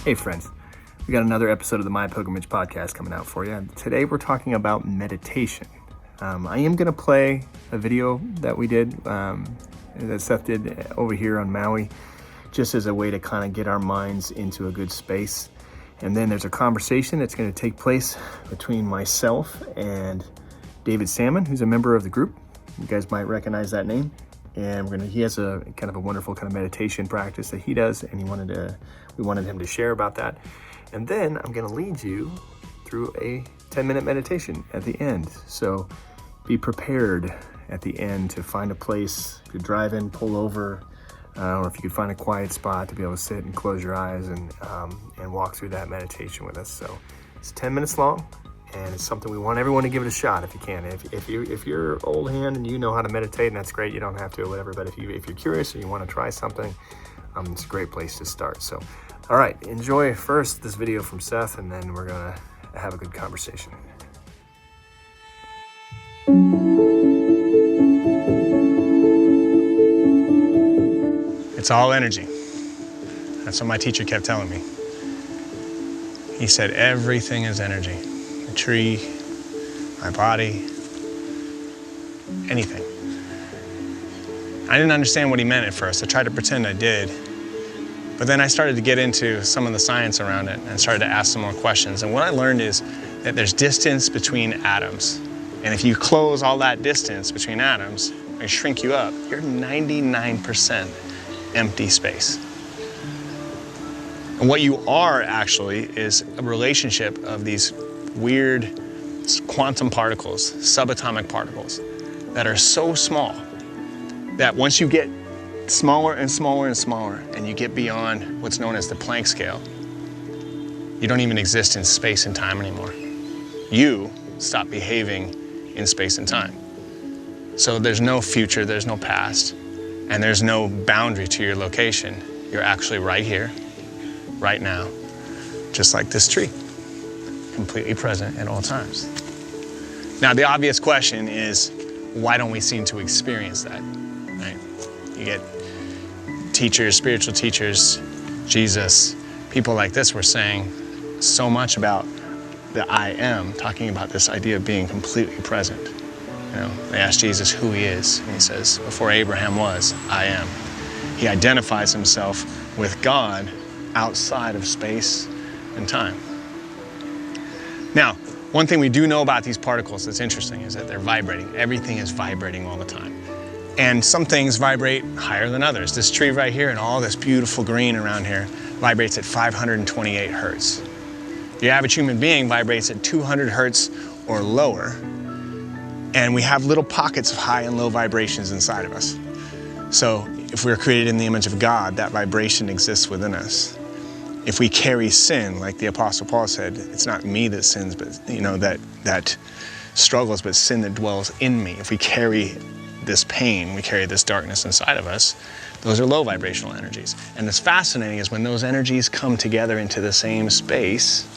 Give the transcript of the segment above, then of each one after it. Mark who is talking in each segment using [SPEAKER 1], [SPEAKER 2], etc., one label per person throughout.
[SPEAKER 1] Hey friends, we got another episode of the MyPilgrimage podcast coming out for you. Today we're talking about meditation. I am going to play a video that we did, that Seth did over here on Maui, just as a way to kind of get our minds into a good space. And then there's a conversation that's going to take place between myself and David Salmon, who's a member of the group. You guys might recognize that name. And he has a kind of a wonderful kind of meditation practice that he does, and we wanted him to share about that. And then I'm going to lead you through a 10-minute meditation at the end. So be prepared at the end to find a place to drive in, pull over, or if you could find a quiet spot to be able to sit and close your eyes and walk through that meditation with us. So it's 10 minutes long. And it's something we want everyone to give it a shot if you can. If you're old hand and you know how to meditate, and that's great, you don't have to or whatever. But if you're curious and you want to try something, it's a great place to start. So, all right, enjoy first this video from Seth, and then we're gonna have a good conversation.
[SPEAKER 2] It's all energy. That's what my teacher kept telling me. He said everything is energy. The tree, my body, anything. I didn't understand what he meant at first. I tried to pretend I did. But then I started to get into some of the science around it and started to ask some more questions. And what I learned is that there's distance between atoms. And if you close all that distance between atoms and shrink you up, you're 99% empty space. And what you are actually is a relationship of these weird quantum particles, subatomic particles, that are so small that once you get smaller and smaller and smaller and you get beyond what's known as the Planck scale, you don't even exist in space and time anymore. You stop behaving in space and time. So there's no future, there's no past, and there's no boundary to your location. You're actually right here, right now, just like this tree. Completely present at all times. Now, the obvious question is, why don't we seem to experience that, right? You get teachers, spiritual teachers, Jesus, people like this were saying so much about the I am, talking about this idea of being completely present. You know, they asked Jesus who he is, and he says, before Abraham was, I am. He identifies himself with God outside of space and time. Now, one thing we do know about these particles that's interesting is that they're vibrating. Everything is vibrating all the time. And some things vibrate higher than others. This tree right here and all this beautiful green around here vibrates at 528 hertz. The average human being vibrates at 200 hertz or lower. And we have little pockets of high and low vibrations inside of us. So if we're created in the image of God, that vibration exists within us. If we carry sin, like the Apostle Paul said, it's not me that sins, but that struggles, but sin that dwells in me. If we carry this pain, we carry this darkness inside of us, those are low vibrational energies. And what's fascinating is when those energies come together into the same space,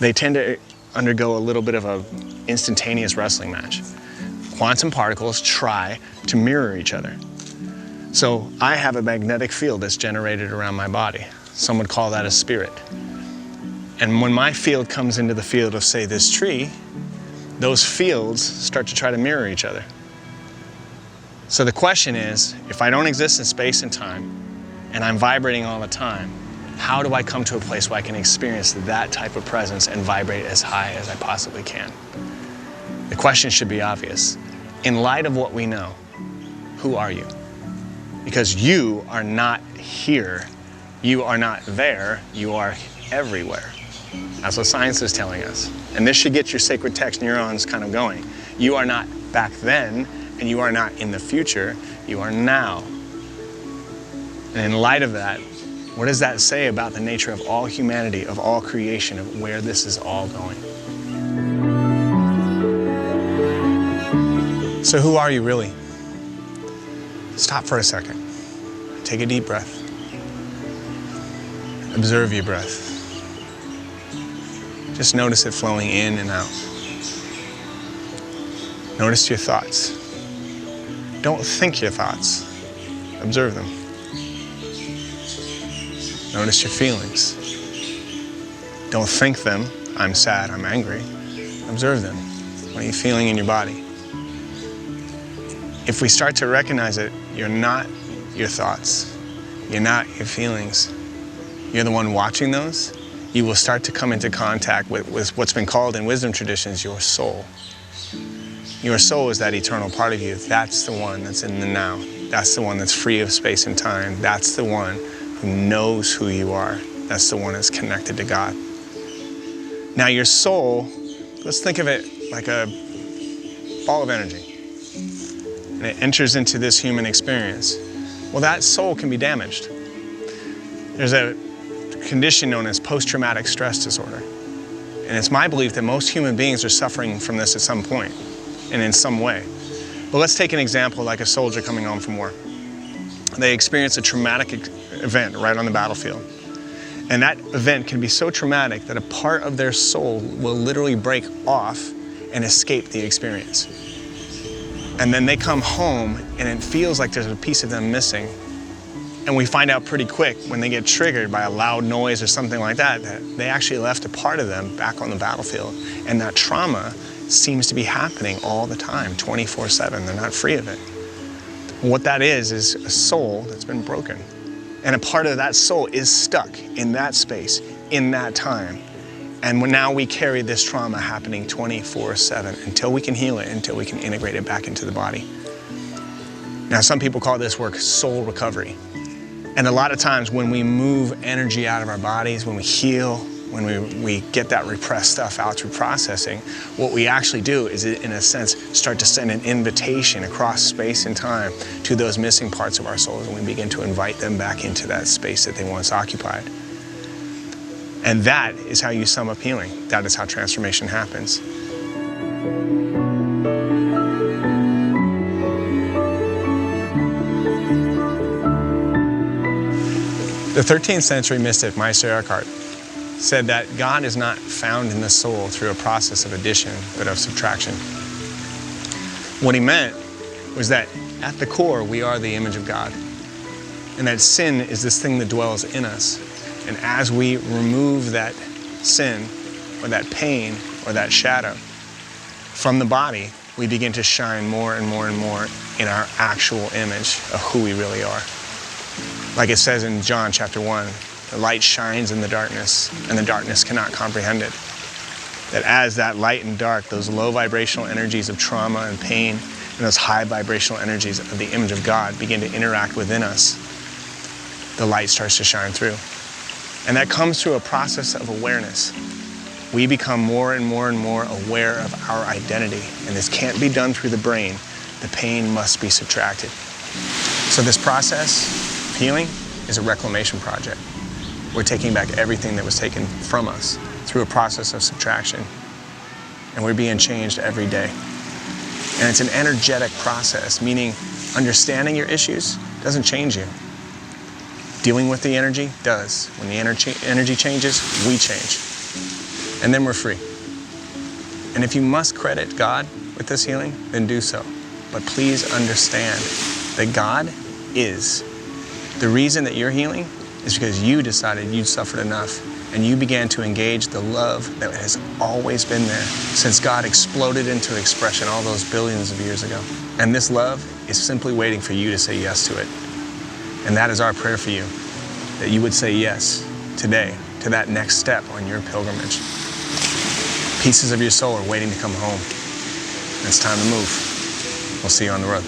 [SPEAKER 2] they tend to undergo a little bit of an instantaneous wrestling match. Quantum particles try to mirror each other. So I have a magnetic field that's generated around my body. Some would call that a spirit. And when my field comes into the field of, say, this tree, those fields start to try to mirror each other. So the question is, if I don't exist in space and time, and I'm vibrating all the time, how do I come to a place where I can experience that type of presence and vibrate as high as I possibly can? The question should be obvious. In light of what we know, who are you? Because you are not here. You are not there, you are everywhere. That's what science is telling us. And this should get your sacred text neurons kind of going. You are not back then, and you are not in the future, you are now. And in light of that, what does that say about the nature of all humanity, of all creation, of where this is all going? So who are you really? Stop for a second. Take a deep breath. Observe your breath. Just notice it flowing in and out. Notice your thoughts. Don't think your thoughts. Observe them. Notice your feelings. Don't think them. I'm sad, I'm angry. Observe them. What are you feeling in your body? If we start to recognize it, you're not your thoughts. You're not your feelings. You're the one watching those. You will start to come into contact with what's been called in wisdom traditions your soul. Your soul is that eternal part of you. That's the one that's in the now. That's the one that's free of space and time. That's the one who knows who you are. That's the one that's connected to God. Now your soul, let's think of it like a ball of energy. And it enters into this human experience. Well, that soul can be damaged. There's a condition known as post-traumatic stress disorder. And it's my belief that most human beings are suffering from this at some point and in some way. But let's take an example like a soldier coming home from war. They experience a traumatic event right on the battlefield. And that event can be so traumatic that a part of their soul will literally break off and escape the experience. And then they come home and it feels like there's a piece of them missing. And we find out pretty quick when they get triggered by a loud noise or something like that, that they actually left a part of them back on the battlefield. And that trauma seems to be happening all the time, 24/7. They're not free of it. What that is a soul that's been broken. And a part of that soul is stuck in that space, in that time. And now we carry this trauma happening 24/7 until we can heal it, until we can integrate it back into the body. Now, some people call this work soul recovery. And a lot of times when we move energy out of our bodies, when we heal, when we get that repressed stuff out through processing, what we actually do is, in a sense, start to send an invitation across space and time to those missing parts of our souls, and we begin to invite them back into that space that they once occupied. And that is how you sum up healing. That is how transformation happens. The 13th century mystic Meister Eckhart said that God is not found in the soul through a process of addition, but of subtraction. What he meant was that at the core, we are the image of God. And that sin is this thing that dwells in us. And as we remove that sin, or that pain, or that shadow from the body, we begin to shine more and more and more in our actual image of who we really are. Like it says in John chapter 1, the light shines in the darkness, and the darkness cannot comprehend it. That as that light and dark, those low vibrational energies of trauma and pain, and those high vibrational energies of the image of God begin to interact within us, the light starts to shine through. And that comes through a process of awareness. We become more and more and more aware of our identity, and this can't be done through the brain. The pain must be subtracted. So this process of healing is a reclamation project. We're taking back everything that was taken from us through a process of subtraction. And we're being changed every day. And it's an energetic process, meaning understanding your issues doesn't change you. Dealing with the energy does. When the energy changes, we change. And then we're free. And if you must credit God with this healing, then do so. But please understand that God is. The reason that you're healing is because you decided you'd suffered enough, and you began to engage the love that has always been there since God exploded into expression all those billions of years ago. And this love is simply waiting for you to say yes to it. And that is our prayer for you, that you would say yes today to that next step on your pilgrimage. Pieces of your soul are waiting to come home. It's time to move. We'll see you on the road.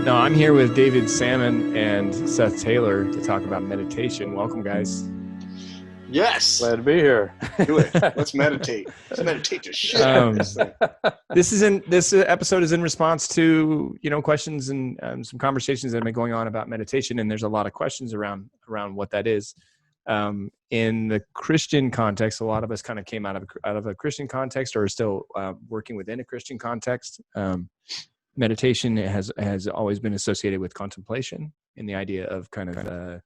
[SPEAKER 1] Now, I'm here with David Salmon and Seth Taylor to talk about meditation. Welcome, guys.
[SPEAKER 3] Yes.
[SPEAKER 4] Glad to be here.
[SPEAKER 3] Do it. Let's meditate. Let's meditate to shit out of this thing.
[SPEAKER 1] This episode is in response to questions and some conversations that have been going on about meditation, and there's a lot of questions around what that is. In the Christian context, a lot of us kind of came out of a Christian context, or are still working within a Christian context. Meditation has always been associated with contemplation and the idea of kind of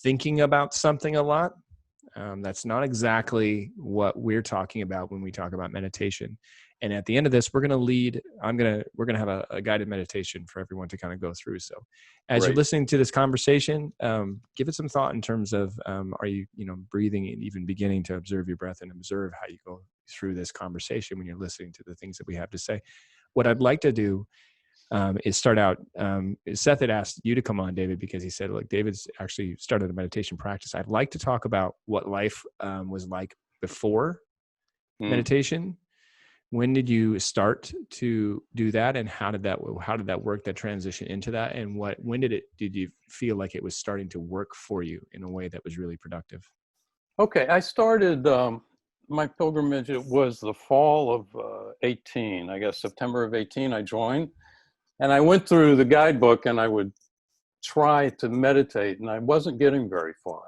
[SPEAKER 1] thinking about something a lot. That's not exactly what we're talking about when we talk about meditation. And at the end of this, we're going to have a guided meditation for everyone to kind of go through. So as you're
[SPEAKER 3] Great.
[SPEAKER 1] listening to this conversation, give it some thought in terms of, are you, breathing and even beginning to observe your breath and observe how you go through this conversation when you're listening to the things that we have to say. What I'd like to do is start out. Seth had asked you to come on, David, because he said, look, David's actually started a meditation practice. I'd like to talk about what life was like before meditation. When did you start to do that, and how did that work, that transition into that, and when did you feel like it was starting to work for you in a way that was really productive?
[SPEAKER 4] Okay, I started my pilgrimage. It was the fall of 18, I guess September of 18. I joined, and I went through the guidebook, and I would try to meditate, and I wasn't getting very far.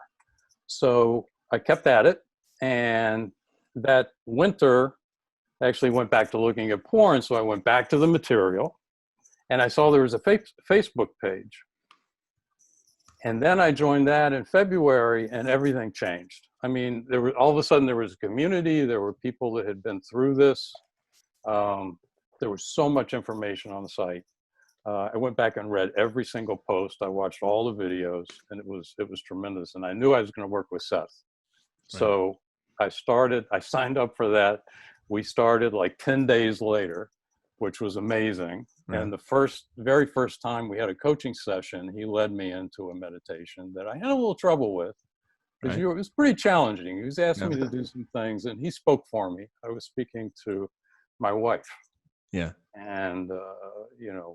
[SPEAKER 4] So I kept at it, and that winter, I actually went back to looking at porn. So I went back to the material, and I saw there was a Facebook page. And then I joined that in February, and everything changed. I mean, all of a sudden there was a community. There were people that had been through this. There was so much information on the site. I went back and read every single post. I watched all the videos, and it was tremendous. And I knew I was going to work with Seth. Right. So I signed up for that. We started like 10 days later, which was amazing. Right. And the very first time we had a coaching session, he led me into a meditation that I had a little trouble with, because it was pretty challenging. He was asking me to do some things, and he spoke for me. I was speaking to my wife.
[SPEAKER 1] Yeah.
[SPEAKER 4] And,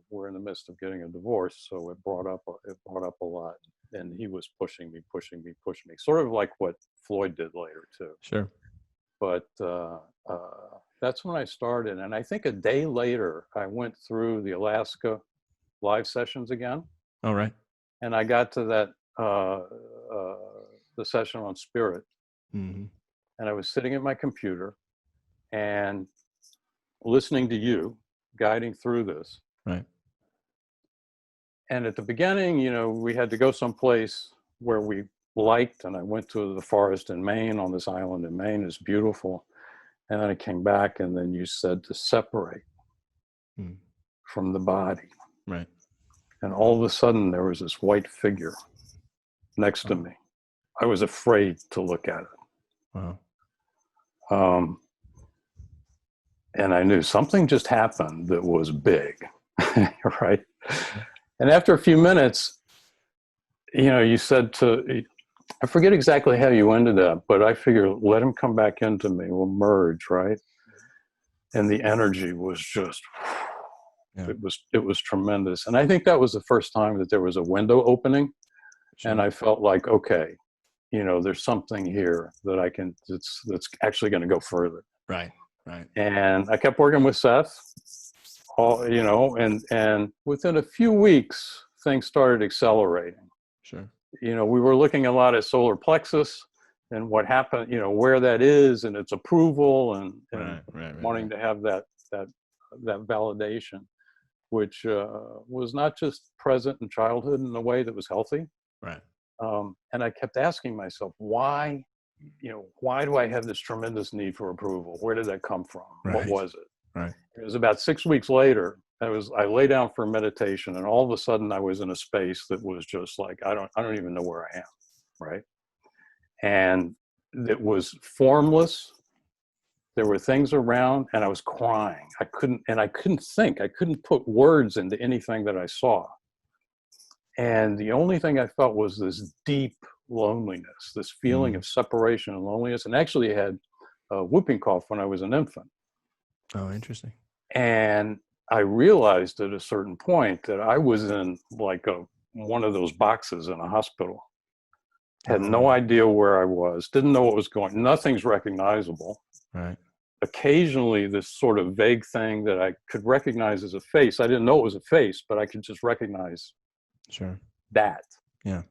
[SPEAKER 4] we're in the midst of getting a divorce. So it brought up a lot. And he was pushing me, sort of like what Floyd did later too.
[SPEAKER 1] Sure.
[SPEAKER 4] But that's when I started. And I think a day later, I went through the Alaska live sessions again.
[SPEAKER 1] All right.
[SPEAKER 4] And I got to that, the session on spirit.
[SPEAKER 1] Mm-hmm.
[SPEAKER 4] And I was sitting at my computer and listening to you, guiding through this.
[SPEAKER 1] Right.
[SPEAKER 4] And at the beginning, we had to go someplace where we liked, and I went to the forest in Maine, on this island in Maine. It's beautiful. And then I came back, and then you said to separate from the body.
[SPEAKER 1] Right.
[SPEAKER 4] And all of a sudden there was this white figure next to me. I was afraid to look at it.
[SPEAKER 1] Wow.
[SPEAKER 4] And I knew something just happened that was big, right? And after a few minutes, you said I forget exactly how you ended up, but I figured, let him come back into me, we'll merge, right? And the energy was just, it was tremendous. And I think that was the first time that there was a window opening. Sure. And I felt like, okay, there's something here that I can, that's actually going to go further.
[SPEAKER 1] Right. Right.
[SPEAKER 4] And I kept working with Seth, and within a few weeks, things started accelerating.
[SPEAKER 1] Sure.
[SPEAKER 4] We were looking a lot at solar plexus and what happened, where that is and its approval, and wanting to have that validation, which was not just present in childhood in a way that was healthy.
[SPEAKER 1] Right.
[SPEAKER 4] And I kept asking myself, why do I have this tremendous need for approval? Where did that come from? Right. What was it?
[SPEAKER 1] Right.
[SPEAKER 4] It was about 6 weeks later. I lay down for meditation, and all of a sudden I was in a space that was just like, I don't even know where I am. Right. And it was formless. There were things around, and I was crying. I couldn't think. I couldn't put words into anything that I saw. And the only thing I felt was this deep loneliness, this feeling of separation and loneliness. And actually I had a whooping cough when I was an infant.
[SPEAKER 1] Oh, interesting.
[SPEAKER 4] And I realized at a certain point that I was in like one of those boxes in a hospital. Had no idea where I was, didn't know what was going, nothing's recognizable.
[SPEAKER 1] Right.
[SPEAKER 4] Occasionally this sort of vague thing that I could recognize as a face. I didn't know it was a face, but I could just recognize that.
[SPEAKER 1] Yeah.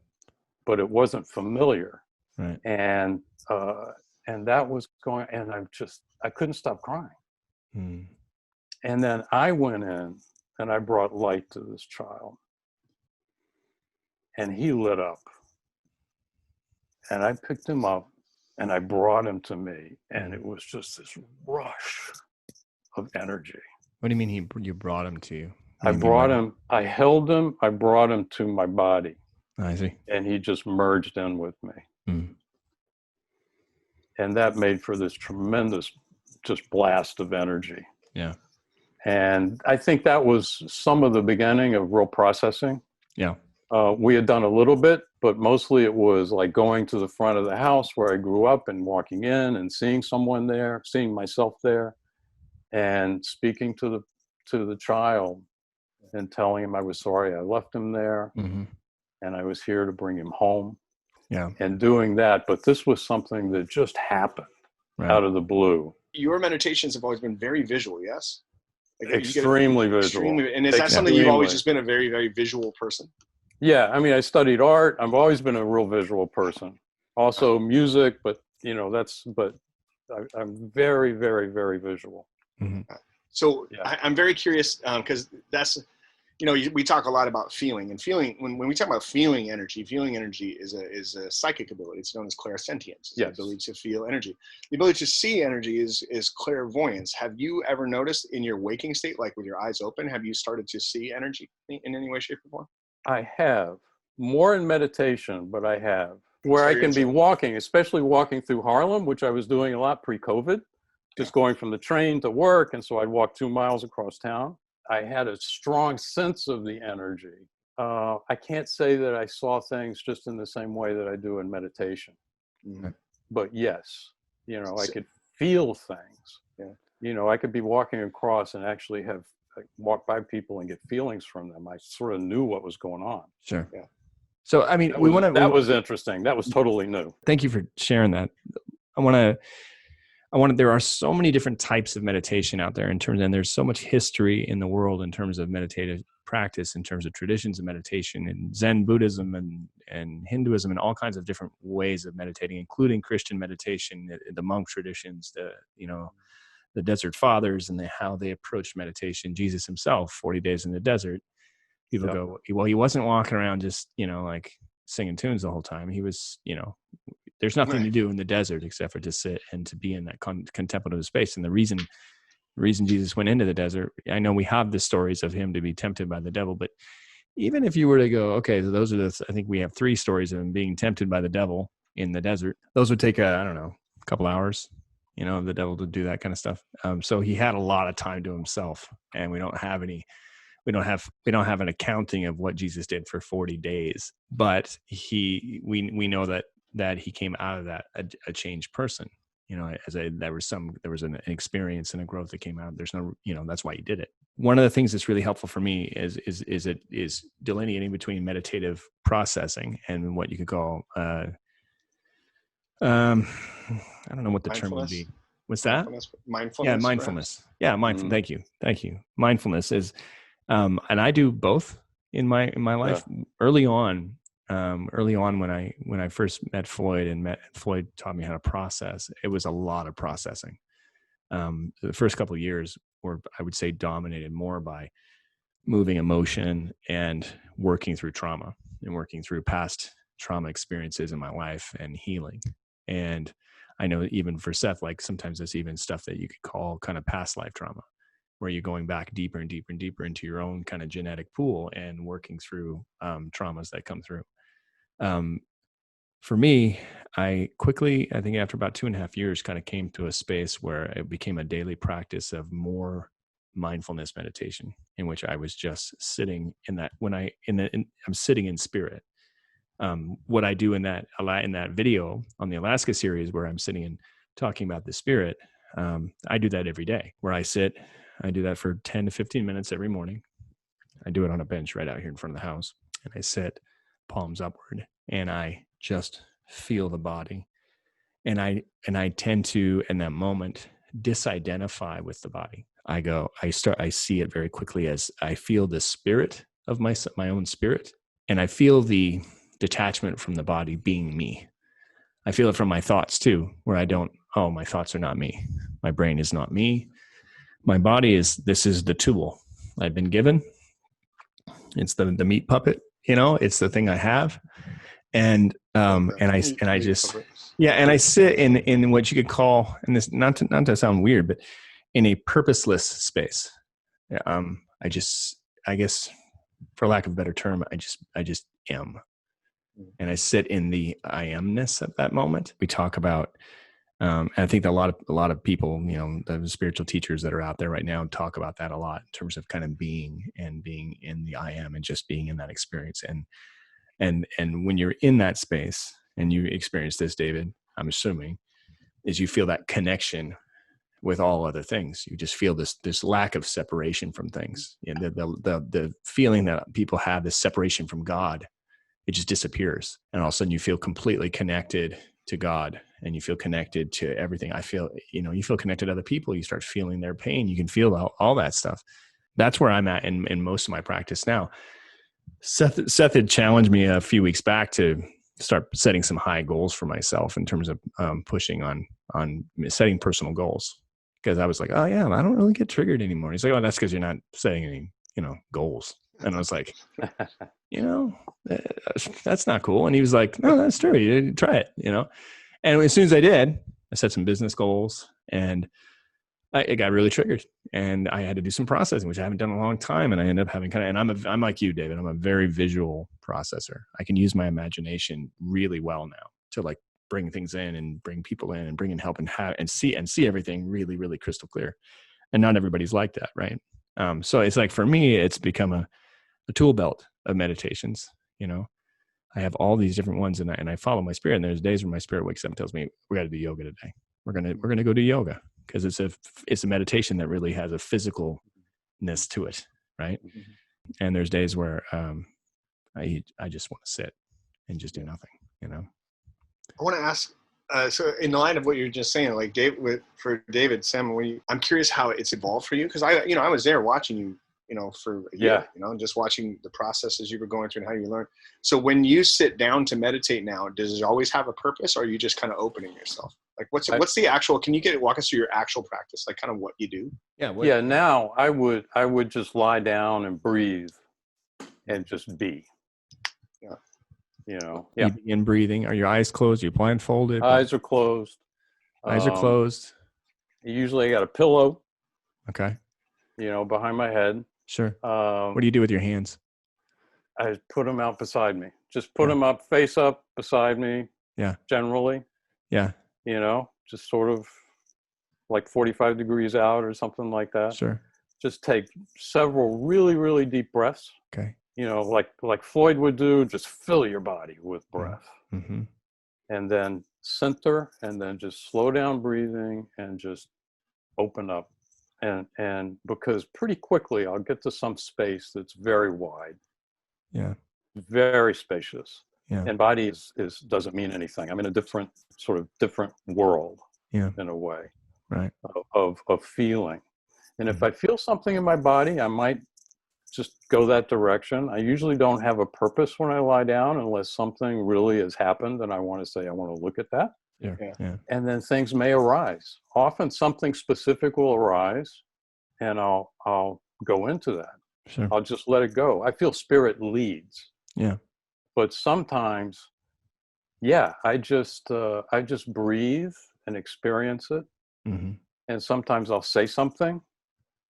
[SPEAKER 4] But it wasn't familiar.
[SPEAKER 1] Right.
[SPEAKER 4] And that was going, and I couldn't stop crying. And then I went in and I brought light to this child, and he lit up. And I picked him up and I brought him to me, and it was just this rush of energy.
[SPEAKER 1] What do you mean you brought him to you?
[SPEAKER 4] I brought him, I held him, I brought him to my body.
[SPEAKER 1] I see.
[SPEAKER 4] And he just merged in with me.
[SPEAKER 1] Mm.
[SPEAKER 4] And that made for this tremendous just blast of energy.
[SPEAKER 1] Yeah.
[SPEAKER 4] And I think that was some of the beginning of real processing.
[SPEAKER 1] Yeah.
[SPEAKER 4] We had done a little bit, but mostly it was like going to the front of the house where I grew up and walking in and seeing someone there, seeing myself there, and speaking to the child and telling him I was sorry I left him there,
[SPEAKER 1] Mm-hmm.
[SPEAKER 4] and I was here to bring him home.
[SPEAKER 1] Yeah.
[SPEAKER 4] And doing that, but this was something that just happened out of the blue.
[SPEAKER 3] Your meditations have always been very visual, yes? Like
[SPEAKER 4] Extremely visual.
[SPEAKER 3] And is that something you've always just been a very, very visual person?
[SPEAKER 4] Yeah, I mean, I studied art. I've always been a real visual person. Also music, but I'm very, very, very visual.
[SPEAKER 1] Mm-hmm.
[SPEAKER 3] So I'm very curious because that's, we talk a lot about feeling, and feeling, when we talk about feeling energy is a psychic ability. It's known as clairsentience. It's the ability to feel energy. The ability to see energy is clairvoyance. Have you ever noticed in your waking state, like with your eyes open, have you started to see energy in any way, shape, or form?
[SPEAKER 4] I have. More in meditation, but I have. Where I can be walking, especially walking through Harlem, which I was doing a lot pre-COVID, just going from the train to work, and so I'd walk 2 miles across town. I had a strong sense of the energy. I can't say that I saw things just in the same way that I do in meditation.
[SPEAKER 3] Mm-hmm.
[SPEAKER 4] But yes, I could feel things. Yeah. I could be walking across and actually walk by people and get feelings from them. I sort of knew what was going on.
[SPEAKER 1] Sure.
[SPEAKER 3] Yeah.
[SPEAKER 1] So, I mean,
[SPEAKER 4] that was interesting. That was totally new.
[SPEAKER 1] Thank you for sharing that. There are so many different types of meditation out there and there's so much history in the world in terms of meditative practice, in terms of traditions of meditation and Zen Buddhism and Hinduism and all kinds of different ways of meditating, including Christian meditation, the monk traditions, the Desert Fathers and how they approached meditation. Jesus himself, 40 days in the desert, people go, well, he wasn't walking around just, like singing tunes the whole time. He was, there's nothing to do in the desert except for to sit and to be in that contemplative space. And the reason Jesus went into the desert, I know we have the stories of him to be tempted by the devil, but even if you were to go, okay, so those are I think we have 3 stories of him being tempted by the devil in the desert. Those would take a couple hours, of the devil to do that kind of stuff. So he had a lot of time to himself, and we don't have an accounting of what Jesus did for 40 days, but we know that he came out of that a changed person. There was an experience and a growth that came out. There's no, that's why he did it. One of the things that's really helpful for me is delineating between meditative processing and what you could call, I don't know what the term would be. What's that?
[SPEAKER 3] Mindfulness.
[SPEAKER 1] Yeah, mindfulness. Perhaps. Yeah, mindful. Mm-hmm. Thank you. Mindfulness is, and I do both in my life. Yeah. Early on when I first met Floyd and Floyd taught me how to process, it was a lot of processing. The first couple of years were, I would say, dominated more by moving emotion and working through trauma and working through past trauma experiences in my life and healing. And I know even for Seth, like sometimes there's even stuff that you could call kind of past life trauma, where you're going back deeper and deeper and deeper into your own kind of genetic pool and working through traumas that come through. For me, I think after about 2.5 years, kind of came to a space where it became a daily practice of more mindfulness meditation, in which I was just sitting in that, I'm sitting in spirit. What I do in that video on the Alaska series, where I'm sitting and talking about the spirit, I do that every day, where I sit. I do that for 10 to 15 minutes every morning. I do it on a bench right out here in front of the house, and I sit palms upward, and I just feel the body. And I tend to, in that moment, disidentify with the body. I see it very quickly as I feel the spirit of my own spirit, and I feel the detachment from the body being me. I feel it from my thoughts too, where my thoughts are not me. My brain is not me. My body this is the tool I've been given. It's the meat puppet, it's the thing I have. And And I just, yeah. And I sit in what you could call, and this, not to sound weird, but in a purposeless space. I guess for lack of a better term, I just am. And I sit in the I amness at that moment. We talk about, and I think that a lot of people, the spiritual teachers that are out there right now talk about that a lot in terms of kind of being in the I am and just being in that experience. And when you're in that space and you experience this, David, I'm assuming, is you feel that connection with all other things. You just feel this lack of separation from things. And the feeling that people have, this separation from God, it just disappears. And all of a sudden you feel completely connected to God, and you feel connected to everything. I feel, you feel connected to other people. You start feeling their pain. You can feel all that stuff. That's where I'm at in most of my practice now. Seth had challenged me a few weeks back to start setting some high goals for myself in terms of pushing on setting personal goals. Because I was like, oh yeah, I don't really get triggered anymore. He's like, oh, that's because you're not setting any, goals. And I was like, that's not cool. And he was like, no, that's true. You try it, And as soon as I did, I set some business goals, and it got really triggered, and I had to do some processing, which I haven't done in a long time. And I ended up having and I'm like you, David, I'm a very visual processor. I can use my imagination really well now to like bring things in and bring people in and bring in help and see everything really, really crystal clear. And not everybody's like that. Right. So it's like, for me, it's become a tool belt of meditations. I have all these different ones, and I follow my spirit. And there's days where my spirit wakes up and tells me, we got to do yoga today. We're going to go do yoga, because it's a meditation that really has a physicalness to it. Right. And there's days where, I just want to sit and just do nothing,
[SPEAKER 3] I want to ask, so in line of what you're just saying, like for David, Sam, I'm curious how it's evolved for you. Cause I was there watching you, for a year, just watching the processes you were going through and how you learned. So when you sit down to meditate now, does it always have a purpose, or are you just kind of opening yourself? Like what's the actual, can you walk us through your actual practice? Like kind of what you do?
[SPEAKER 4] Yeah. Now I would just lie down and breathe and just be.
[SPEAKER 1] You begin breathing. Are your eyes closed? Are you blindfolded?
[SPEAKER 4] Eyes are closed.
[SPEAKER 1] Eyes are closed.
[SPEAKER 4] Usually I got a pillow.
[SPEAKER 1] Okay.
[SPEAKER 4] Behind my head.
[SPEAKER 1] Sure. What do you do with your hands?
[SPEAKER 4] I put them out beside me. Just put them up, face up beside me.
[SPEAKER 1] Yeah.
[SPEAKER 4] Generally.
[SPEAKER 1] Yeah.
[SPEAKER 4] Just sort of like 45 degrees out or something like that.
[SPEAKER 1] Sure.
[SPEAKER 4] Just take several really, really deep breaths.
[SPEAKER 1] Okay.
[SPEAKER 4] Like Floyd would do, just fill your body with breath.
[SPEAKER 1] Mm-hmm.
[SPEAKER 4] And then center, and then just slow down breathing and just open up. And because pretty quickly I'll get to some space that's very wide.
[SPEAKER 1] Yeah.
[SPEAKER 4] Very spacious.
[SPEAKER 1] Yeah.
[SPEAKER 4] And body is doesn't mean anything. I'm in a different world.
[SPEAKER 1] Yeah.
[SPEAKER 4] In a way.
[SPEAKER 1] Right.
[SPEAKER 4] Of feeling. And if I feel something in my body, I might just go that direction. I usually don't have a purpose when I lie down unless something really has happened and I want to look at that.
[SPEAKER 1] Yeah.
[SPEAKER 4] And then things may arise. Often something specific will arise, and I'll go into that.
[SPEAKER 1] Sure.
[SPEAKER 4] I'll just let it go. I feel spirit leads.
[SPEAKER 1] Yeah.
[SPEAKER 4] But sometimes, I just breathe and experience it.
[SPEAKER 1] Mm-hmm.
[SPEAKER 4] And sometimes I'll say something.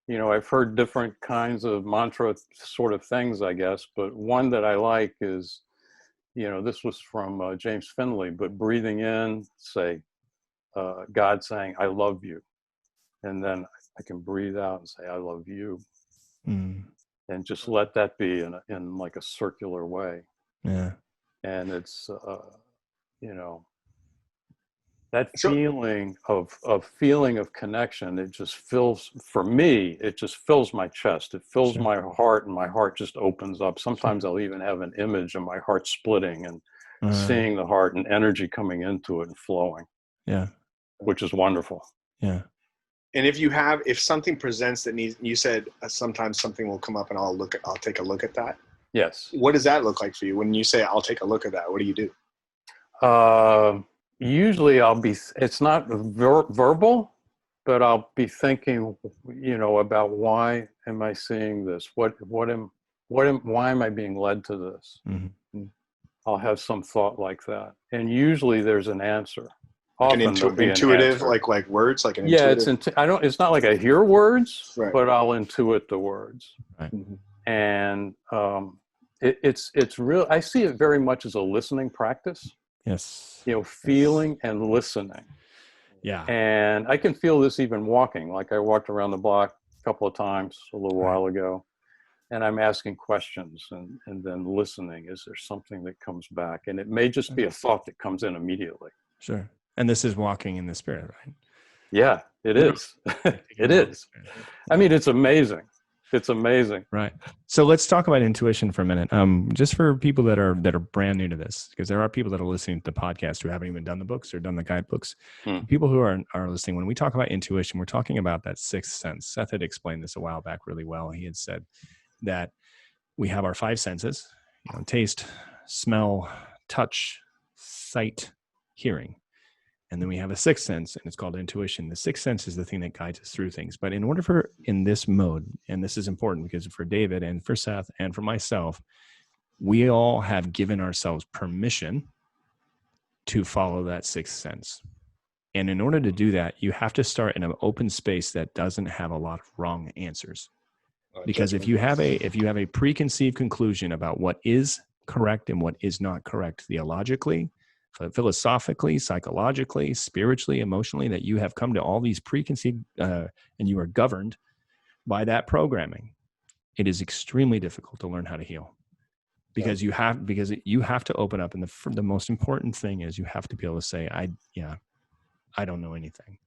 [SPEAKER 4] I've heard different kinds of mantra sort of things, I guess, but one that I like is, this was from James Finley, but breathing in, say, God saying, I love you. And then I can breathe out and say, I love you.
[SPEAKER 1] Mm.
[SPEAKER 4] And just let that be in like a circular way.
[SPEAKER 1] Yeah.
[SPEAKER 4] And it's, that feeling of connection, it just fills, for me, it just fills my chest. It fills my heart, and my heart just opens up. Sometimes I'll even have an image of my heart splitting and seeing the heart and energy coming into it and flowing.
[SPEAKER 1] Yeah.
[SPEAKER 4] Which is wonderful.
[SPEAKER 3] Yeah. And if something presents that needs, you said sometimes something will come up and I'll take a look at that.
[SPEAKER 4] Yes.
[SPEAKER 3] What does that look like for you? When you say, I'll take a look at that, what do you do?
[SPEAKER 4] Usually it's not verbal, but I'll be thinking, about why am I seeing this? Why am I being led to this?
[SPEAKER 1] Mm-hmm.
[SPEAKER 4] I'll have some thought like that. And usually there's an answer.
[SPEAKER 3] Like
[SPEAKER 4] Often there'll be an
[SPEAKER 3] intuitive,
[SPEAKER 4] answer.
[SPEAKER 3] like words, like an
[SPEAKER 4] Yeah,
[SPEAKER 3] intuitive.
[SPEAKER 4] it's not like I hear words,
[SPEAKER 3] Right.
[SPEAKER 4] but I'll intuit the words.
[SPEAKER 5] Right.
[SPEAKER 4] And it's real. I see it very much as a listening practice,
[SPEAKER 5] Yes.
[SPEAKER 4] feeling and listening.
[SPEAKER 5] Yeah.
[SPEAKER 4] And I can feel this even walking. Like I walked around the block a couple of times a little while ago, and I'm asking questions and then listening. Is there something that comes back? And it may just be a thought that comes in immediately.
[SPEAKER 5] Sure. And this is walking in the Spirit, right?
[SPEAKER 4] Yeah, it is. It is. I mean, it's amazing. It's amazing.
[SPEAKER 5] Right. So let's talk about intuition for a minute. Just for people that are brand new to this, because there are people that are listening to the podcast who haven't even done the books or done the guidebooks. People who are listening, when we talk about intuition, we're talking about that sixth sense. Seth had explained this a while back really well. He had said that we have our five senses, taste, smell, touch, sight, hearing. And then we have a sixth sense, and it's called intuition. The sixth sense is the thing that guides us through things. But in order for, in this mode, and this is important because for David and for Seth and for myself, we all have given ourselves permission to follow that sixth sense. And in order to do that, you have to start in an open space that doesn't have a lot of wrong answers. Because if you have a preconceived conclusion about what is correct and what is not correct theologically, philosophically, psychologically, spiritually, emotionally, that you have come to all these preconceived and you are governed by that programming, it is extremely difficult to learn how to heal because you have to open up. And the most important thing is you have to be able to say, I don't know anything.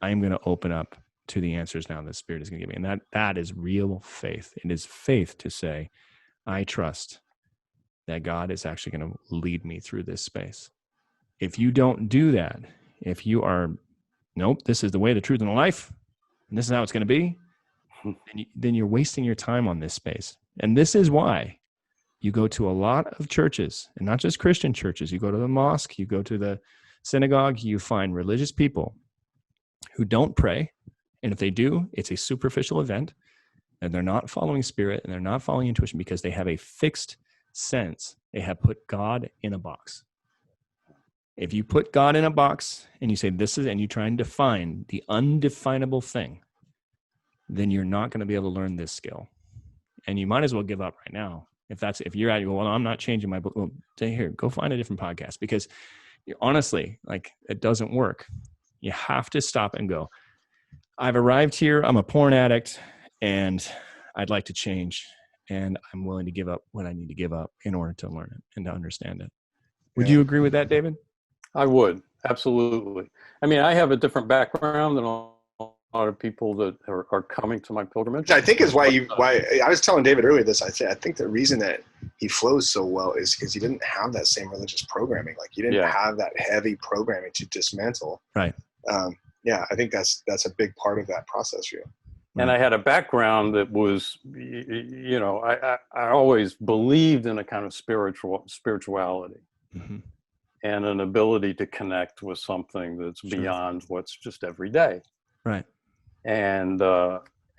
[SPEAKER 5] I am going to open up to the answers now the Spirit is going to give me. And that is real faith. It is faith to say, I trust that God is actually going to lead me through this space. If you don't do that, if you are, nope, this is the way, the truth, and the life, and this is how it's going to be, then you're wasting your time on this space. And this is why you go to a lot of churches, and not just Christian churches. You go to the mosque, you go to the synagogue, you find religious people who don't pray. And if they do, it's a superficial event, and they're not following Spirit, and they're not following intuition because they have a fixed sense. They have put God in a box. If you put God in a box and you say this is, and you try and define the undefinable thing, then you're not going to be able to learn this skill. And you might as well give up right now. If you're at, well, I'm not changing my book. Well, here, go find a different podcast, because honestly, it doesn't work. You have to stop and go, I've arrived here. I'm a porn addict and I'd like to change. And I'm willing to give up what I need to give up in order to learn it and to understand it. Would you agree with that, David?
[SPEAKER 4] I would, absolutely. I mean, I have a different background than a lot of people that are coming to my pilgrimage.
[SPEAKER 3] Which I think is why I was telling David earlier this. I think the reason that he flows so well is because he didn't have that same religious programming. Like, you didn't have that heavy programming to dismantle.
[SPEAKER 5] Right.
[SPEAKER 3] I think that's a big part of that process for you.
[SPEAKER 4] And I had a background that was, I always believed in a kind of spirituality and an ability to connect with something that's beyond what's just every day.
[SPEAKER 5] Right.
[SPEAKER 4] And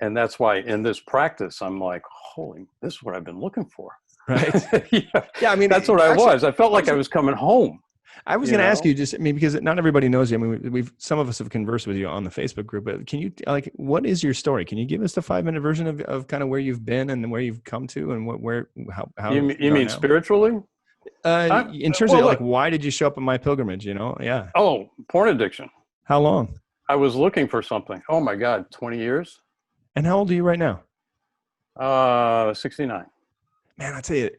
[SPEAKER 4] that's why in this practice, I'm like, holy, this is what I've been looking for.
[SPEAKER 5] Right.
[SPEAKER 4] Yeah. I mean, that's what I was. I felt like I was coming home.
[SPEAKER 5] I was going to ask you because not everybody knows you. I mean, some of us have conversed with you on the Facebook group, but can you, what is your story? Can you give us the 5-minute version of kind of where you've been and where you've come to and how
[SPEAKER 4] you mean spiritually?
[SPEAKER 5] In terms of why did you show up at MyPilgrimage, Yeah.
[SPEAKER 4] Oh, porn addiction.
[SPEAKER 5] How long?
[SPEAKER 4] I was looking for something. Oh my God, 20 years.
[SPEAKER 5] And how old are you right now?
[SPEAKER 4] 69.
[SPEAKER 5] Man, I tell you,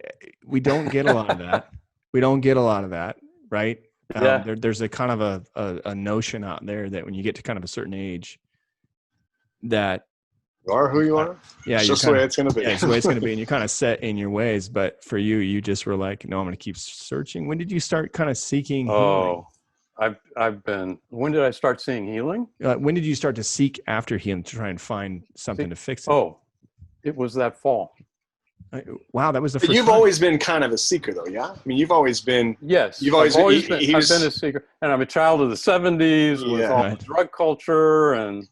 [SPEAKER 5] we don't get a lot of that. Right? There's a kind of a notion out there that when you get to kind of a certain age, that
[SPEAKER 3] you are who you are.
[SPEAKER 5] Yeah,
[SPEAKER 3] it's just the way it's going to be.
[SPEAKER 5] Yeah, it's the way it's going to be, and you're kind of set in your ways. But for you just were like, no, I'm going to keep searching. When did you start kind of seeking healing?
[SPEAKER 4] When did I start seeing healing?
[SPEAKER 5] When did you start to seek after healing to try and find something to fix it?
[SPEAKER 4] Oh, it was that fall.
[SPEAKER 5] Wow, that was the first
[SPEAKER 3] You've
[SPEAKER 5] time.
[SPEAKER 3] Always been kind of a seeker, though, yeah? I mean, you've always been...
[SPEAKER 4] Yes. I've been a seeker. And I'm a child of the 70s with all the drug culture. And,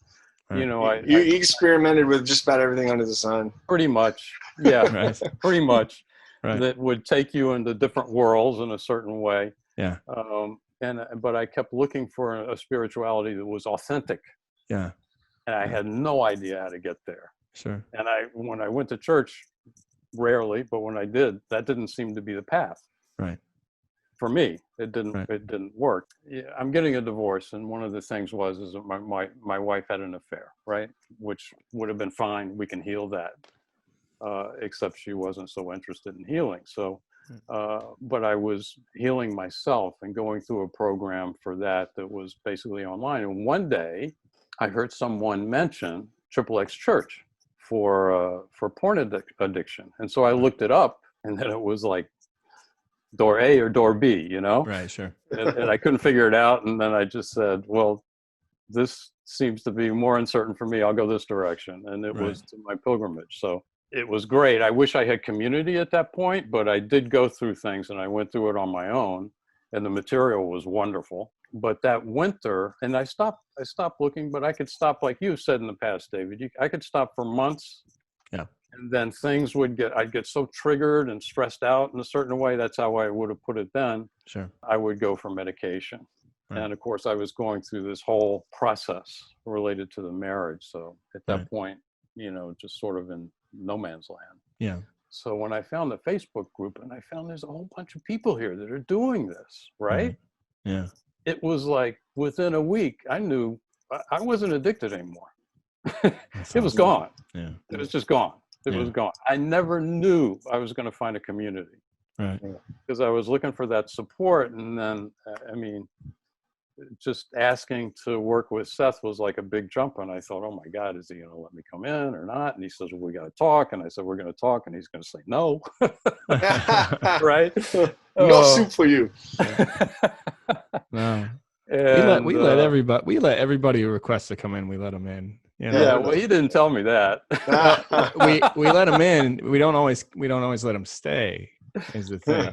[SPEAKER 3] you experimented with just about everything under the sun.
[SPEAKER 4] Pretty much. Yeah, pretty much.
[SPEAKER 5] Right.
[SPEAKER 4] that would take you into different worlds in a certain way.
[SPEAKER 5] Yeah.
[SPEAKER 4] But I kept looking for a spirituality that was authentic,
[SPEAKER 5] Yeah.
[SPEAKER 4] and I had no idea how to get there.
[SPEAKER 5] Sure.
[SPEAKER 4] And when I went to church, rarely, but when I did, that didn't seem to be the path.
[SPEAKER 5] Right.
[SPEAKER 4] For me, it didn't.
[SPEAKER 5] Right.
[SPEAKER 4] It didn't work. Yeah, I'm getting a divorce, and one of the things is that my wife had an affair, right? Which would have been fine. We can heal that, except she wasn't so interested in healing. So, but I was healing myself and going through a program for that was basically online. And one day, I heard someone mention XXX Church for porn addiction, and so I looked it up, and then it was like door A or door B, you know?
[SPEAKER 5] Right. Sure.
[SPEAKER 4] And I couldn't figure it out. And then I just said, well, this seems to be more uncertain for me. I'll go this direction. And it was to my pilgrimage. So it was great. I wish I had community at that point, but I did go through things and I went through it on my own. And the material was wonderful. But that winter, and I stopped looking, but I could stop, like you said in the past, David, I could stop for months.
[SPEAKER 5] Yeah.
[SPEAKER 4] And then things I'd get so triggered and stressed out in a certain way. That's how I would have put it then.
[SPEAKER 5] Sure.
[SPEAKER 4] I would go for medication.
[SPEAKER 5] Right.
[SPEAKER 4] And of course, I was going through this whole process related to the marriage. So at that point, just sort of in no man's land.
[SPEAKER 5] Yeah.
[SPEAKER 4] So when I found the Facebook group and I found there's a whole bunch of people here that are doing this, right?
[SPEAKER 5] Yeah.
[SPEAKER 4] It was like within a week, I knew I wasn't addicted anymore. It was gone.
[SPEAKER 5] Yeah.
[SPEAKER 4] It was just gone. It was gone. I never knew I was going to find a community.
[SPEAKER 5] Right.
[SPEAKER 4] Because I was looking for that support. And then, just asking to work with Seth was like a big jump. And I thought, oh my God, is he going to let me come in or not? And he says, well, we got to talk. And I said, we're going to talk. And he's going to say, no. Right?
[SPEAKER 3] No soup for you.
[SPEAKER 5] No.
[SPEAKER 4] And,
[SPEAKER 5] we let everybody who requests to come in, we let them in.
[SPEAKER 4] Yeah, well, he didn't tell me that.
[SPEAKER 5] we let them in. We don't always let them stay. Is the thing.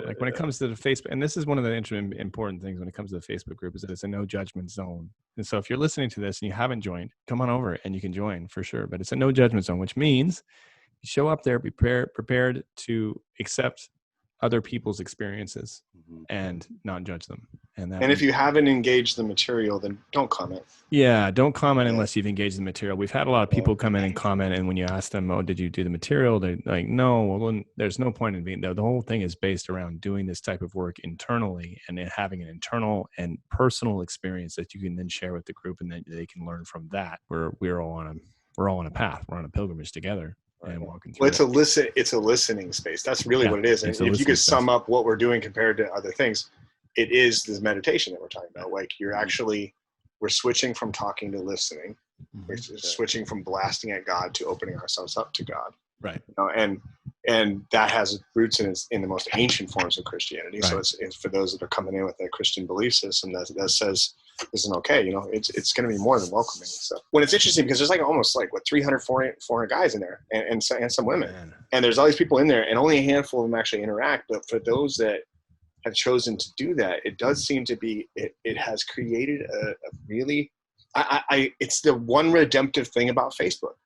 [SPEAKER 5] Like when it comes to the Facebook, and this is one of the important things when it comes to the Facebook group, is that it's a no judgment zone. And so if you're listening to this and you haven't joined, come on over and you can join for sure. But it's a no judgment zone, which means you show up there prepared to accept other people's experiences and not judge them. And
[SPEAKER 3] if you haven't engaged the material, then don't comment.
[SPEAKER 5] Yeah, don't comment unless you've engaged the material. We've had a lot of people come in and comment, and when you ask them, "Oh, did you do the material?" They're like, "No." Well, then there's no point in being there. The whole thing is based around doing this type of work internally and then having an internal and personal experience that you can then share with the group, and then they can learn from that. We're all on a path. We're on a pilgrimage together. And walking through
[SPEAKER 3] it's a listening space. That's really what it is. And if you could sum up what we're doing compared to other things, it is this meditation that we're talking about. Like we're switching from talking to listening. We're switching from blasting at God to opening ourselves up to God.
[SPEAKER 5] Right.
[SPEAKER 3] And that has roots in the most ancient forms of Christianity. Right. So it's for those that are coming in with a Christian belief system that says isn't okay. It's going to be more than welcoming. So when it's interesting because there's almost 300, 400 guys in there and some women. Man. And there's all these people in there and only a handful of them actually interact. But for those that have chosen to do that, it does seem to be, it has created a really, it's the one redemptive thing about Facebook.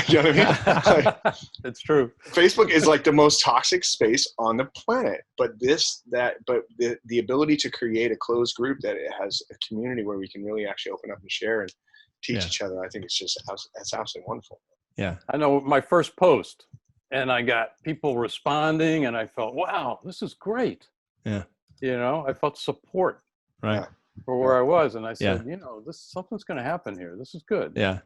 [SPEAKER 3] You know what I mean?
[SPEAKER 4] It's true.
[SPEAKER 3] Facebook is the most toxic space on the planet, but the ability to create a closed group that it has a community where we can really actually open up and share and teach each other. I think it's absolutely wonderful.
[SPEAKER 5] Yeah.
[SPEAKER 4] I know my first post and I got people responding and I felt, wow, this is great.
[SPEAKER 5] Yeah.
[SPEAKER 4] I felt support for where I was. And I said, something's going to happen here. This is good.
[SPEAKER 5] Yeah.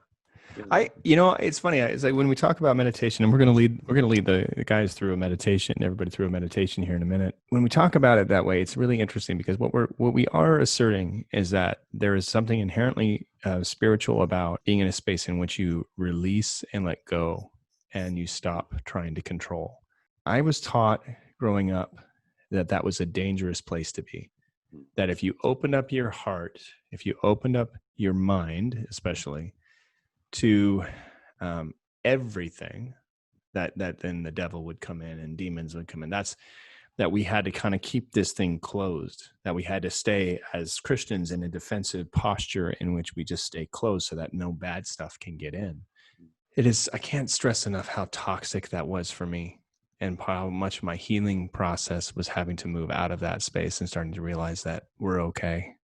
[SPEAKER 5] It's funny. It's like when we talk about meditation, and we're going to lead the guys through a meditation, everybody through a meditation here in a minute. When we talk about it that way, it's really interesting because what we are asserting is that there is something inherently spiritual about being in a space in which you release and let go, and you stop trying to control. I was taught growing up that was a dangerous place to be. That if you opened up your heart, if you opened up your mind, especially, to everything, that then the devil would come in and demons would come in. That we had to kind of keep this thing closed, that we had to stay as Christians in a defensive posture in which we just stay closed so that no bad stuff can get in. I can't stress enough how toxic that was for me. and how much my healing process was having to move out of that space and starting to realize that we're okay,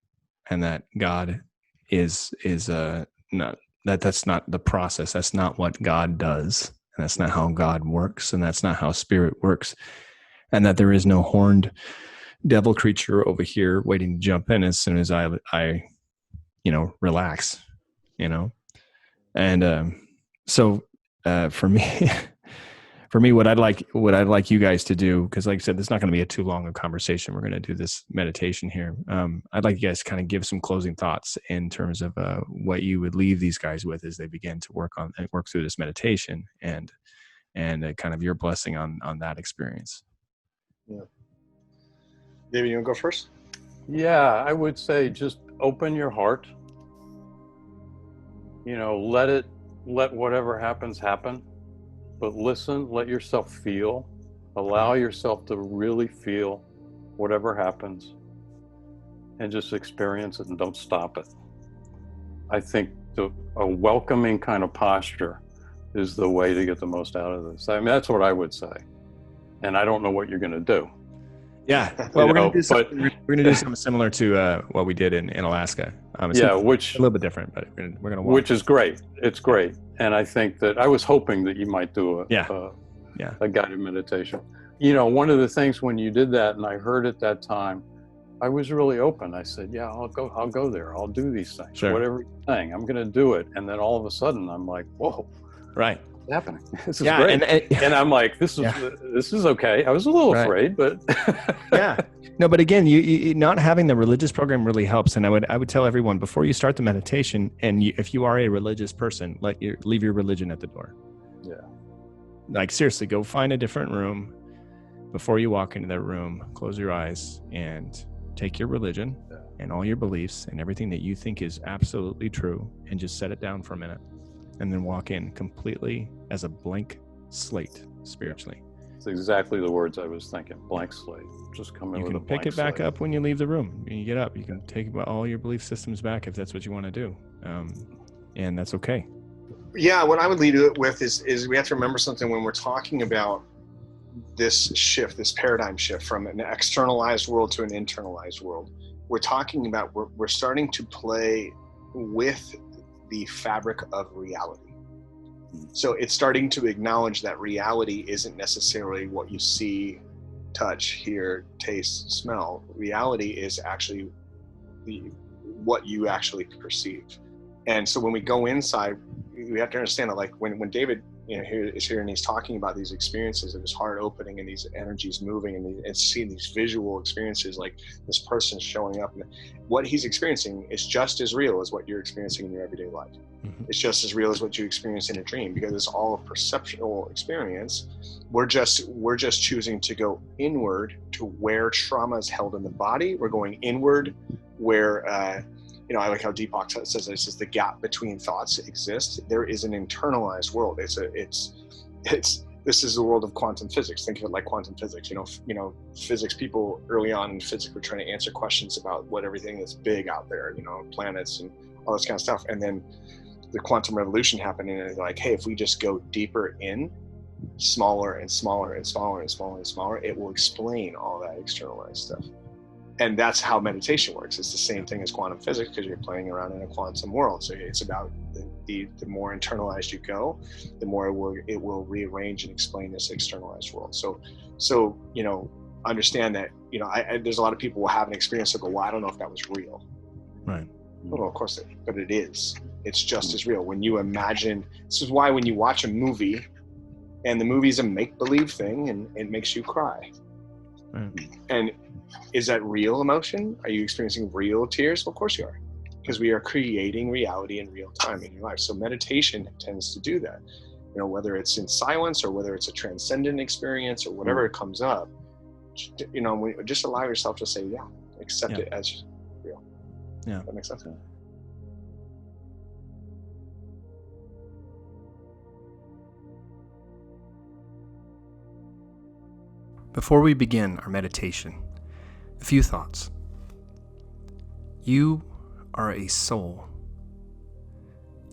[SPEAKER 5] and that God is not, that's not the process. That's not what God does, and that's not how God works, and that's not how spirit works, and that there is no horned devil creature over here waiting to jump in as soon as I relax, and so for me. For me, what I'd like you guys to do, because like I said, this is not going to be a too long a conversation. We're going to do this meditation here. I'd like you guys to kind of give some closing thoughts in terms of what you would leave these guys with as they begin to work through this meditation, and kind of your blessing on that experience.
[SPEAKER 3] Yeah. David, you want to go first?
[SPEAKER 4] Yeah, I would say just open your heart. Let whatever happens happen. But listen, let yourself feel, allow yourself to really feel whatever happens, and just experience it and don't stop it. I think a welcoming kind of posture is the way to get the most out of this. I mean, that's what I would say. And I don't know what you're going to do.
[SPEAKER 5] Yeah. Well, we're going to do something similar to what we did in Alaska. Which a little bit different, but we're going to walk.
[SPEAKER 4] Which is great. It's great. And I think that I was hoping that you might do a guided meditation. One of the things when you did that, and I heard at that time, I was really open. I said, yeah, I'll go there. I'll do these things. Sure. Whatever you're saying, I'm going to do it. And then all of a sudden I'm like, whoa.
[SPEAKER 5] Right.
[SPEAKER 4] What's happening? This is great. And I'm like, this is okay. I was a little afraid, but
[SPEAKER 5] yeah. No, but again, you not having the religious program really helps. And I would tell everyone before you start the meditation, and if you are a religious person, leave your religion at the door.
[SPEAKER 4] Yeah.
[SPEAKER 5] Like seriously, go find a different room before you walk into that room. Close your eyes and take your religion and all your beliefs and everything that you think is absolutely true, and just set it down for a minute, and then walk in completely as a blank slate spiritually.
[SPEAKER 4] It's exactly the words I was thinking. Blank slate. Just come in with a blank slate. You can pick it back up
[SPEAKER 5] when you leave the room. When you get up, you can take all your belief systems back if that's what you want to do. And that's okay.
[SPEAKER 3] Yeah, what I would lead it with is we have to remember something when we're talking about this shift, this paradigm shift from an externalized world to an internalized world. We're talking about, we're starting to play with the fabric of reality. So it's starting to acknowledge that reality isn't necessarily what you see, touch, hear, taste, smell. Reality is actually what you actually perceive. And so when we go inside, we have to understand that, like when David is here and he's talking about these experiences of his heart opening and these energies moving and seeing these visual experiences, like this person showing up, and what he's experiencing is just as real as what you're experiencing in your everyday life. Mm-hmm. It's just as real as what you experience in a dream, because it's all a perceptual experience. We're just choosing to go inward to where trauma is held in the body. We're going inward where I like how Deepak says this is the gap between thoughts exists. There is an internalized world. This is the world of quantum physics. Think of it like quantum physics. Physics people early on in physics were trying to answer questions about what everything that's big out there, planets and all this kind of stuff. And then the quantum revolution happened, and they're like, hey, if we just go deeper in, smaller and smaller and smaller and smaller and smaller, it will explain all that externalized stuff. And that's how meditation works. It's the same thing as quantum physics, because you're playing around in a quantum world. So it's about the more internalized you go, the more it will rearrange and explain this externalized world. So understand that there's a lot of people will have an experience that go, well, I don't know if that was real.
[SPEAKER 5] Right.
[SPEAKER 3] Well, of course, but it is. It's just as real. When you imagine, this is why when you watch a movie, and the movie's a make-believe thing, and it makes you cry. Right. And is that real emotion? Are you experiencing real tears? Well, of course you are, because we are creating reality in real time in your life. So meditation tends to do that. Whether it's in silence or whether it's a transcendent experience or whatever it comes up, just allow yourself to say, yeah, accept it as real.
[SPEAKER 5] Yeah.
[SPEAKER 3] That makes sense.
[SPEAKER 1] Before we begin our meditation, a few thoughts. You are a soul.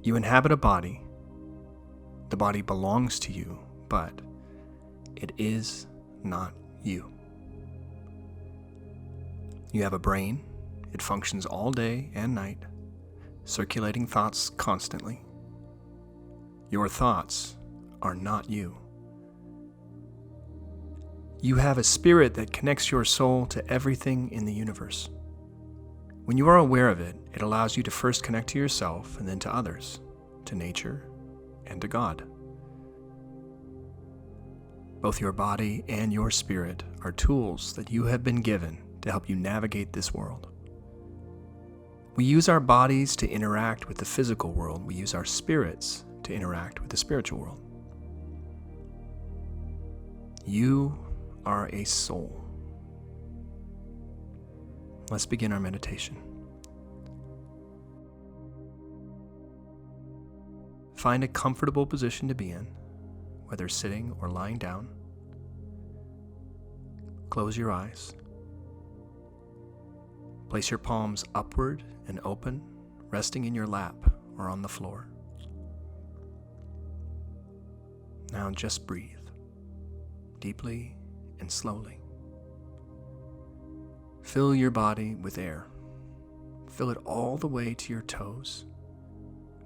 [SPEAKER 1] You inhabit a body. The body belongs to you, but It is not you. You have a brain. It functions all day and night, circulating thoughts constantly. Your thoughts are not you. You have a spirit that connects your soul to everything in the universe. When you are aware of it, it allows you to first connect to yourself and then to others, to nature, and to God. Both your body and your spirit are tools that you have been given to help you navigate this world. We use our bodies to interact with the physical world. We use our spirits to interact with the spiritual world. You are a soul. Let's begin our meditation. Find a comfortable position to be in, whether sitting or lying down. Close your eyes. Place your palms upward and open, resting in your lap or on the floor. Now just breathe, deeply and slowly. Fill your body with air. Fill it all the way to your toes.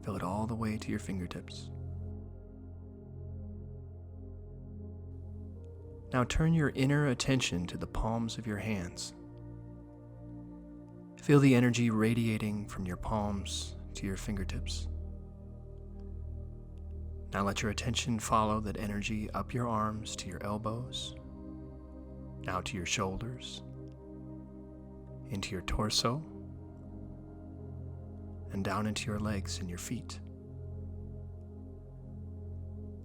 [SPEAKER 1] Fill it all the way to your fingertips. Now turn your inner attention to the palms of your hands. Feel the energy radiating from your palms to your fingertips. Now let your attention follow that energy up your arms to your elbows, now to your shoulders, into your torso, and down into your legs and your feet.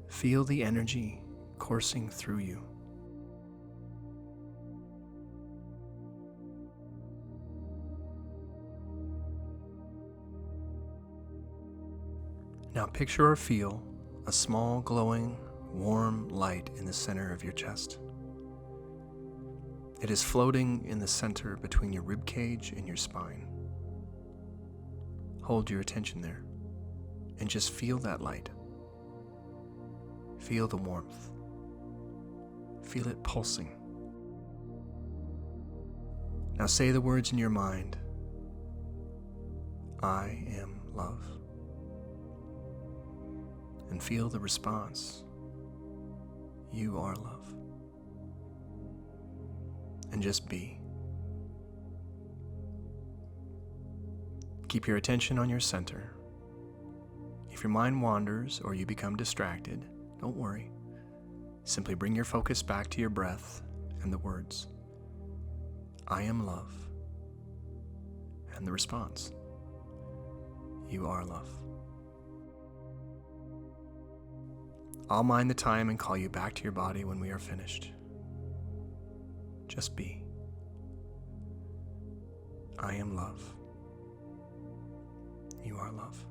[SPEAKER 1] Feel the energy coursing through you. Now picture or feel a small, glowing, warm light in the center of your chest. It is floating in the center between your rib cage and your spine. Hold your attention there and just feel that light. Feel the warmth. Feel it pulsing. Now say the words in your mind. I am love. And feel the response. You are love. And just be. Keep your attention on your center. If your mind wanders or you become distracted, don't worry. Simply bring your focus back to your breath and the words. I am love. And the response. You are love. I'll mind the time and call you back to your body when we are finished. Just be. I am love. You are love.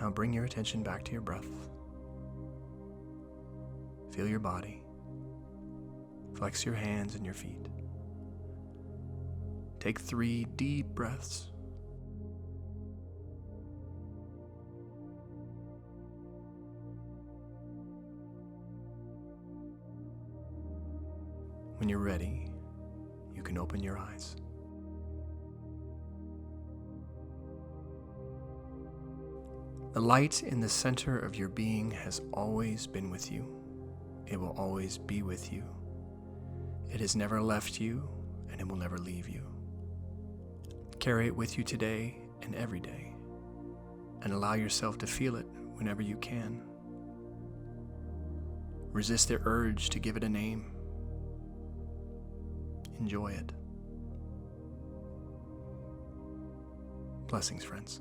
[SPEAKER 1] Now bring your attention back to your breath. Feel your body. Flex your hands and your feet. Take 3 deep breaths. When you're ready, you can open your eyes. The light in the center of your being has always been with you. It will always be with you. It has never left you, and it will never leave you. Carry it with you today and every day, and allow yourself to feel it whenever you can. Resist the urge to give it a name. Enjoy it. Blessings, friends.